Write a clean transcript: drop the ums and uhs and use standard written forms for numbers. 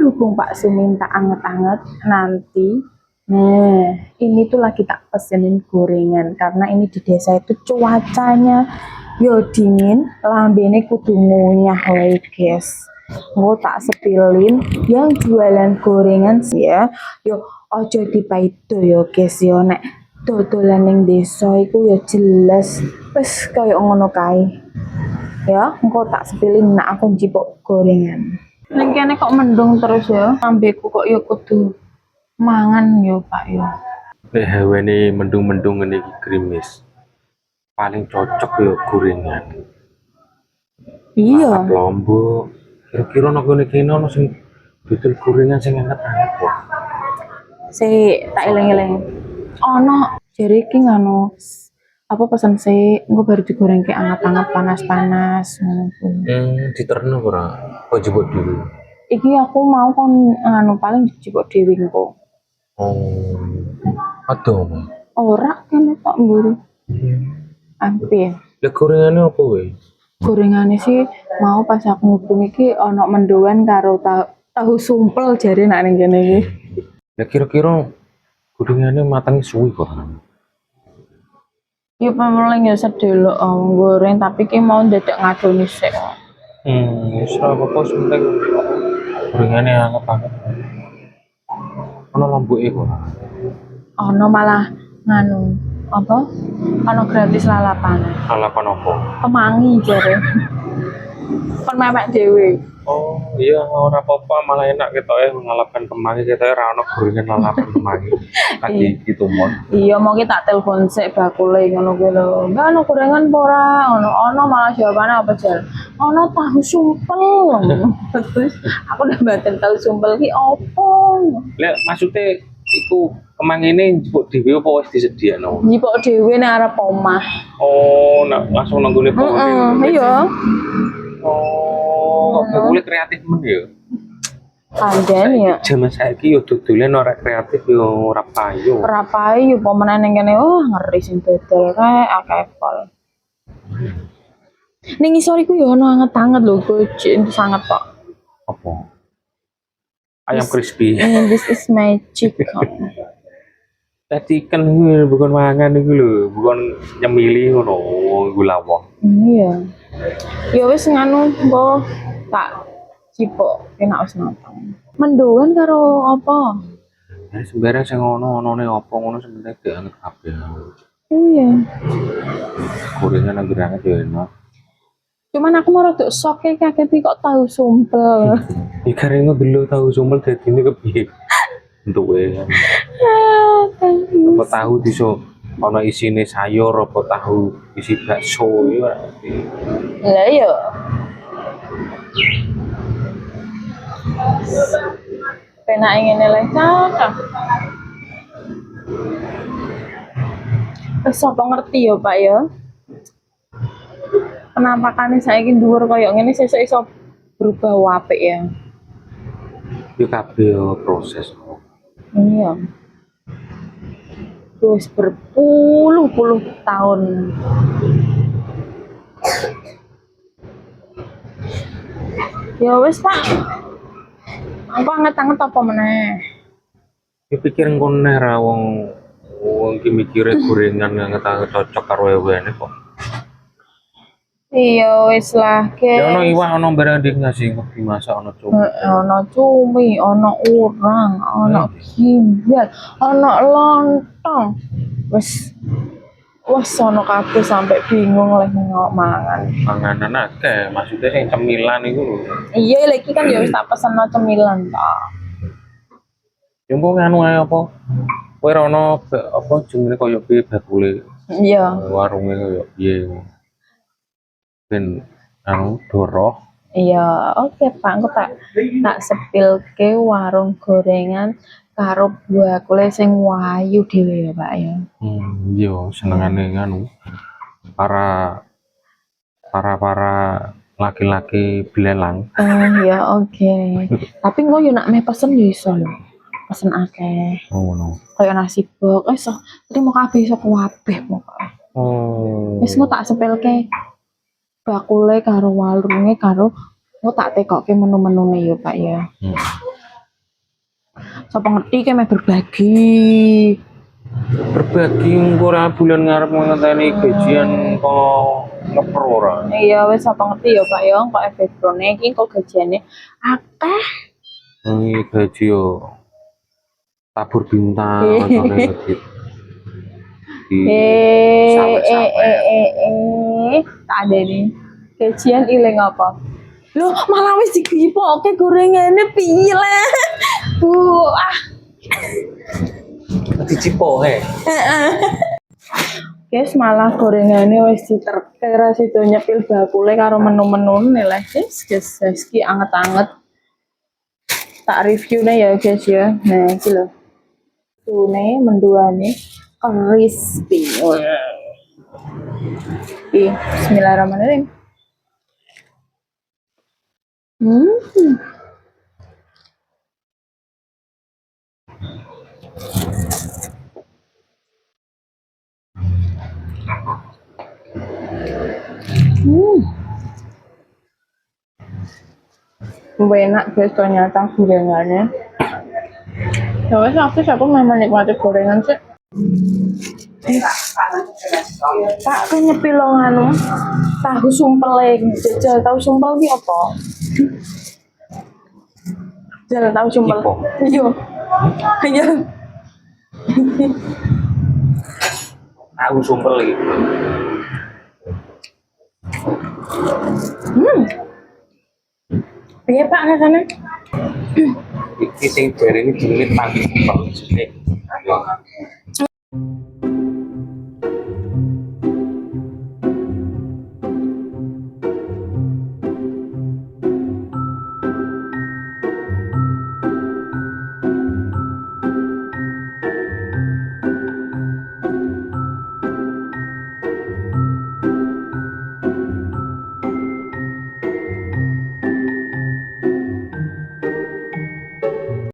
berhubung Pak Su minta anget-anget nanti. Nah, ini tuh lagi tak pesenin gorengan karena ini di desa itu cuacanya yo dingin, lambene kudu ngunyah wae, guys. Mau tak sepilin yang jualan gorengan sih ya. Yo ojo dipaido yo, guys yo nek dodolan ning desa iku yo jelas wis koyo ngono kae. Ya, engko tak sepilin nak aku njipuk gorengan. Ning kene kok mendung terus ya. Ambeku kok yo kudu mangan yo Pak yo. Nek hawene mendung-mendung ngene iki gerimis. Paling cocok yo gorengan. Iya. Lombok. Kira-kira nang kene ono sing dodol gorengan sing anget-anget kok. Tak eling-eling. Ono jare iki ngono. Apa pesan engko baru digoreng ke anget-anget panas-panas ngono kuwi. Diterno ora? Kok jebot dulu. Iki aku mau kon paling dijipuk dhewe engko. Oh. Aduh. Ora kene tak mburi. Ampir. Lah gorengane apa wae? Gorengane sih mau pas aku ngubung iki ono mendoan karo tahu sumpel jare nak ning kene iki. Lah kira-kira gorengane matangi suwi kok. Ya paling ya sedelok goreng tapi ki mau dadak ngadoni sik. Wis ora apa-apa penting gorengane anget-anget. Ono lomboke kok. Ono malah apa? Ono gratis lalapan. Lalapan apa? Kemangi jare. Kon mepek dhewe. Oh iya ora apa-apa malah enak ketoke ngalapkan kemangi ketoke ra ono gorengan lalapan kemangi. Lagi ditumon. Iya mau kita telepon sik bakule ngono kuwi lho. Mbak ono gorengan apa ora? Ono malah jawabane apa jar? Ono tahu sumpel. Terus aku udah batin tahu sumpel ki opo? Lah maksude iku kemangine njupuk dhewe apa wis disediakno? Njipuk dhewe nek arep omah. Oh, langsung nang gone Heeh, iya. Oh, kok kulit kreatif men ya. Panjen ya. Jaman saiki yo dodolan ora kreatif yo ora payu. Ora payu apa meneh ning kene ngeri sing dodol kae akeh pol. Ning isor iku yo ono anget-anget lho, gojek sangat kok. Apa? Ayam crispy. This is magic. Tadi kan bukan mangan iku lho, bukan nyemili ngono, iku lawang. Iya. Ya wis mbok tak cipok enak wis nonton. Mendoan karo apa? Ya sembarang sing onone apa ngono sebenarnya gak anget kabeh. Iya. Gorengan anget ya enak. Cuman aku mau rada sok kaget kok tahu sumpel. Ya karena dulu tahu sumpel dadine kepiye. Entuke. Apa tahu diso ana isine sayur apa tahu isi bakso ya. Lah iya. Penak ngene lho cakep. Wis sapa ngerti ya Pak ya. Penampakane saiki dhuwur koyo ngene sesuk iso berubah apik ya. Yo kabeh proses. Iya. Terus berpuluh-puluh tahun. Ya wis Pak. Aku anget-anget apa meneh? Ya pikir ngono ra wong iki mikire gorengan anget-anget cocok karo ewene kok. Iya wis lah ke. Ya ono iwak ono barang dik ngasih kok dimasak ono cumi. Ono cumi, ono urang, ono gimbal, ono lontong. Wis ono kabeh sampai bingung lek mangan. Panganan akeh, maksudnya sing cemilan iku lho. Iya lagi kan ya wis tak pesenno cemilan ta. Jumbo nganu ae apa? Kowe ora ono apa jenenge koyo piye bakule. Iya. Warunge koyo piye. Ben anu doroh. Iya, oke Pak, engko tak sepilke warung gorengan karo bakule sing wayu dhewe ya Pak ya. Iya, senengane nganu. Para laki-laki belelang. Ya oke. Tapi engko yo nak meh pesen yo iso lho. Pesen akeh. Oh ngono. Kayak nasi bok, iso. Terima kabeh iso kabeh pokoke. Oh. Wis engko tak sepilke bakule karo warunge karo tak tekokke menu-menune ya Pak ya. Sapa ngerti kayak meh berbagi. Berbagi engko ora bulan ngarep ngenteni gajian kok ngepro ora. Iya wis sapa ngerti ya Pak ya kok efek drone iki kok gajiane akeh. Ini gaji yo tabur bintang Eh. koncone ngedit. Di Eh, sampai-sampai. tak ada nih. Gajian ilang apa? Loh, malah wis digipoke gorengane piye lah. Ah. Dicipo he. Guys, malah gorengane wis diterker sido nyepil bakule karo menu-menune lah. Guys, iki anget-anget. Tak review nih ya guys ya. Nah, iki lho. Tune menduane crispy. Bismillahirrahmanirrahim. Enak guys ternyata gorengannya. Ya wes aku memang menikmati gorengan sih. Pak kan nyepil lo nganu tahu sumpel jajal tahu sumpel ki apa? Jajal tahu sumpel. Ipo. Iya. Iya. Aku sumpel iki. Iya Pak rasanya. Iki sing jarene jenenge tahu sumpel.